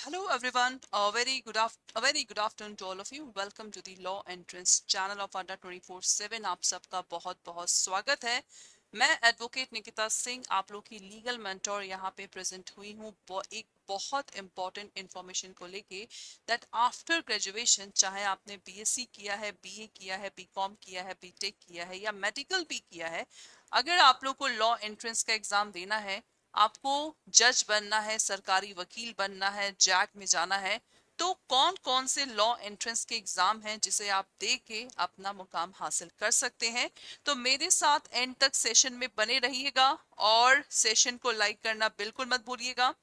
Hello everyone, a very good afternoon to all of you. Welcome to the Law Entrance channel of Adda 24/7। आप सबका बहुत बहुत स्वागत है। मैं एडवोकेट निकिता सिंह आप लोग की लीगल मेंटोर यहाँ पे प्रेजेंट हुई हूँ एक बहुत इंपॉर्टेंट इंफॉर्मेशन को लेके दैट आफ्टर ग्रेजुएशन, चाहे आपने बीएससी किया है, बीए किया है, बीकॉम किया है, बीटेक किया है या मेडिकल भी किया है, अगर आप लोग को लॉ एंट्रेंस का एग्जाम देना है, आपको जज बनना है, सरकारी वकील बनना है, जैक में जाना है, तो कौन कौन से लॉ एंट्रेंस के एग्जाम हैं जिसे आप दे के अपना मुकाम हासिल कर सकते हैं। तो मेरे साथ एंड तक सेशन में बने रहिएगा और सेशन को लाइक करना बिल्कुल मत भूलिएगा।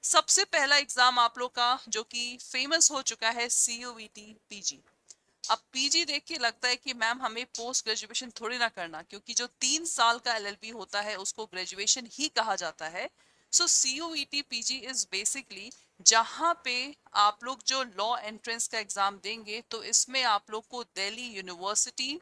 सबसे पहला एग्जाम आप लोग का जो कि फेमस हो चुका है, CUET पीजी। अब पीजी देख के लगता है कि मैम हमें पोस्ट ग्रेजुएशन थोड़ी ना करना, क्योंकि जो 3 साल का एलएलबी होता है उसको ग्रेजुएशन ही कहा जाता है। सो CUET पीजी इज बेसिकली जहां पे आप लोग जो लॉ एंट्रेंस का एग्जाम देंगे, तो इसमें आप लोग को दिल्ली यूनिवर्सिटी,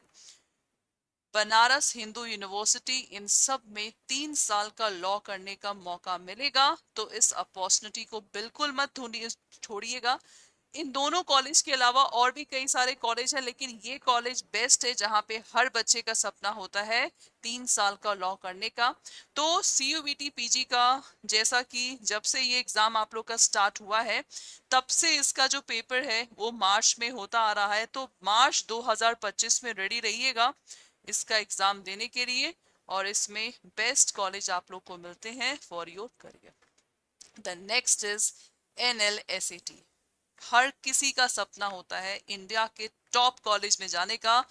बनारस हिंदू यूनिवर्सिटी, इन सब में 3 साल का लॉ करने का मौका मिलेगा। तो इस अपॉर्चुनिटी को बिल्कुल मत छोड़िएगा। इन दोनों कॉलेज के अलावा और भी कई सारे कॉलेज हैं, लेकिन ये कॉलेज बेस्ट है जहां पे हर बच्चे का सपना होता है 3 साल का लॉ करने का। तो CUET पीजी का, जैसा कि जब से ये एग्जाम आप लोग का स्टार्ट हुआ है, तब से इसका जो पेपर है वो मार्च में होता आ रहा है। तो मार्च 2025 में रेडी रहिएगा इसका एग्जाम देने के लिए, और इसमें बेस्ट कॉलेज आप लोग को मिलते हैं for your career. The next is NLSAT। हर किसी का सपना होता है इंडिया के टॉप कॉलेज में जाने का।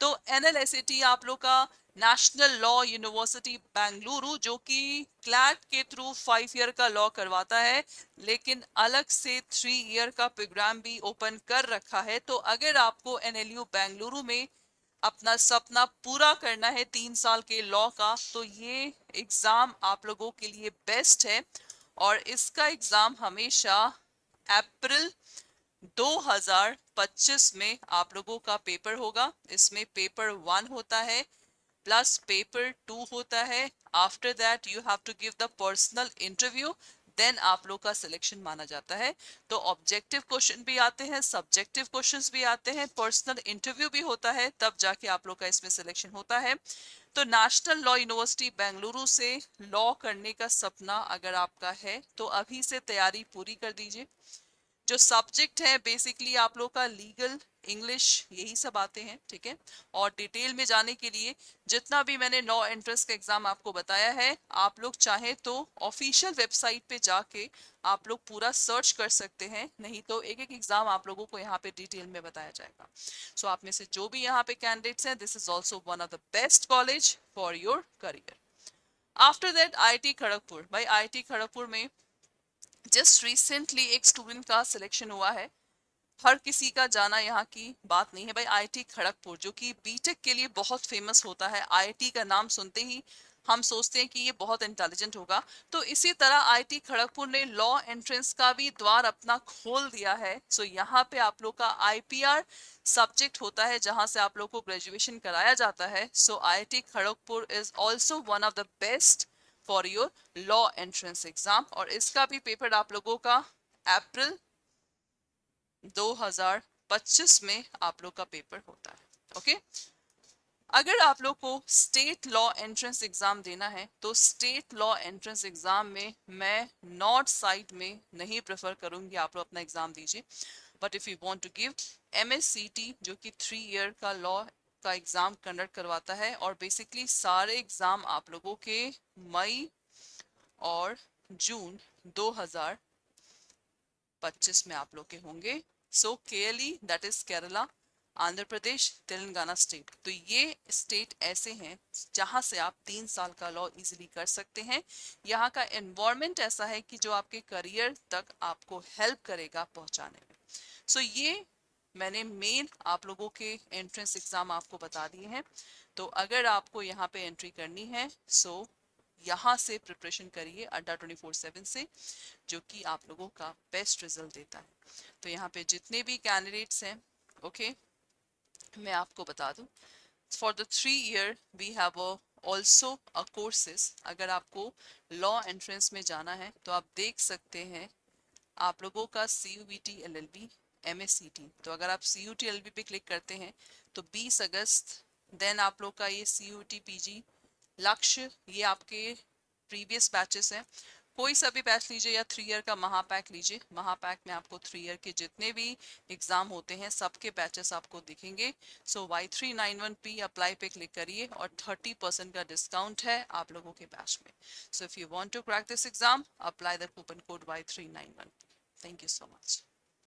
तो NLSAT आप लोग का नेशनल लॉ यूनिवर्सिटी बेंगलुरु, जो कि क्लैट के थ्रू 5 ईयर का लॉ करवाता है, लेकिन अलग से 3 ईयर का प्रोग्राम भी ओपन कर रखा है। तो अगर आपको NLU बेंगलुरु में अपना सपना पूरा करना है 3 साल के लॉ का, तो ये एग्जाम आप लोगों के लिए बेस्ट है। और इसका एग्जाम हमेशा अप्रैल 2025 में आप लोगों का पेपर होगा। इसमें पेपर 1 होता है प्लस पेपर 2 होता है। After that you have to give the personal interview, then आप लोग का सिलेक्शन माना जाता है। तो ऑब्जेक्टिव क्वेश्चन भी आते हैं, सब्जेक्टिव क्वेश्चंस भी आते हैं, पर्सनल इंटरव्यू भी होता है, तब जाके आप लोग का इसमें सिलेक्शन होता है। तो नेशनल लॉ यूनिवर्सिटी बेंगलुरु से लॉ करने का सपना अगर आपका है, तो अभी से तैयारी पूरी कर दीजिए। जो सब्जेक्ट है बेसिकली आप लोग का लीगल, इंग्लिश, यही सब आते हैं, ठीक है। और डिटेल में जाने के लिए जितना भी मैंने लॉ एंट्रेंस का एग्जाम आपको बताया है, आप लोग चाहे तो ऑफिशियल वेबसाइट पे जाके आप लोग पूरा सर्च कर सकते हैं, नहीं तो एक एक एग्जाम आप लोगों को यहाँ पे डिटेल में बताया जाएगा। सो आप में से जो भी यहाँ पे कैंडिडेट्स हैं, this is also one of the best college for your career. After that IIT Kharagpur. भाई IIT खड़गपुर में जस्ट रिसेंटली एक स्टूडेंट का सिलेक्शन हुआ है। हर किसी का जाना यहाँ की बात नहीं है भाई। IIT खड़गपुर जो कि बीटेक के लिए बहुत फेमस होता है, IIT का नाम सुनते ही हम सोचते हैं कि ये बहुत इंटेलिजेंट होगा। तो इसी तरह IIT खड़गपुर ने लॉ एंट्रेंस का भी द्वार अपना खोल दिया है। सो यहाँ पे आप लोग का IPR सब्जेक्ट होता है जहां से आप लोग को ग्रेजुएशन कराया जाता है। सो IIT Kharagpur is also one of the best for your law entrance exam, और इसका भी पेपर आप लोगों का अप्रैल 2025 में आप लोग का पेपर होता है, ओके। अगर आप लोग को स्टेट लॉ एंट्रेंस एग्जाम देना है, तो स्टेट लॉ एंट्रेंस एग्जाम में मैं नॉर्थ साइड में नहीं प्रेफर करूंगी आप लोग अपना एग्जाम दीजिए। But if you want to give MSCT, जो कि 3 ईयर का लॉ का एग्जाम कंडक्ट करवाता है, और बेसिकली सारे एग्जाम आप लोगों के मई और जून 2025 में आप लोग के होंगे। So Kerala, that is Kerala, Andhra Pradesh, Telangana state, तो ये स्टेट ऐसे हैं जहां से आप 3 साल का लॉ इजीली कर सकते हैं। यहाँ का एनवायरनमेंट ऐसा है कि जो आपके करियर तक आपको हेल्प करेगा पहुंचाने में। सो ये मैंने मेन आप लोगों के एंट्रेंस एग्जाम आपको बता दिए हैं। तो अगर आपको यहाँ पे एंट्री करनी है, सो यहाँ से प्रिपरेशन करिए अड्डा 24/7 से, जो कि आप लोगों का बेस्ट रिजल्ट देता है। तो यहाँ पे जितने भी कैंडिडेट्स हैं, ओके, मैं आपको बता दूं, for the 3 year we have also a courses. अगर आपको लॉ एंट्रेंस में जाना है तो आप देख सकते हैं आप लोगों का CUET LLB MSCT। तो अगर आप CUT LLB पे क्लिक करते हैं तो 20 अगस्त, देन आप लोग का ये CUT PG लक्ष्य, ये आपके प्रीवियस बैचेस हैं। कोई सा भी बैच लीजिए या 3 ईयर का महापैक लीजिए, महापैक में आपको 3 ईयर के जितने भी एग्जाम होते हैं सबके बैचेस आपको दिखेंगे। सो Y391P अप्लाई पे क्लिक करिए और 30% का डिस्काउंट है आप लोगों के बैच में। So if you want to crack this exam, apply the coupon code Y391P। Thank you so much.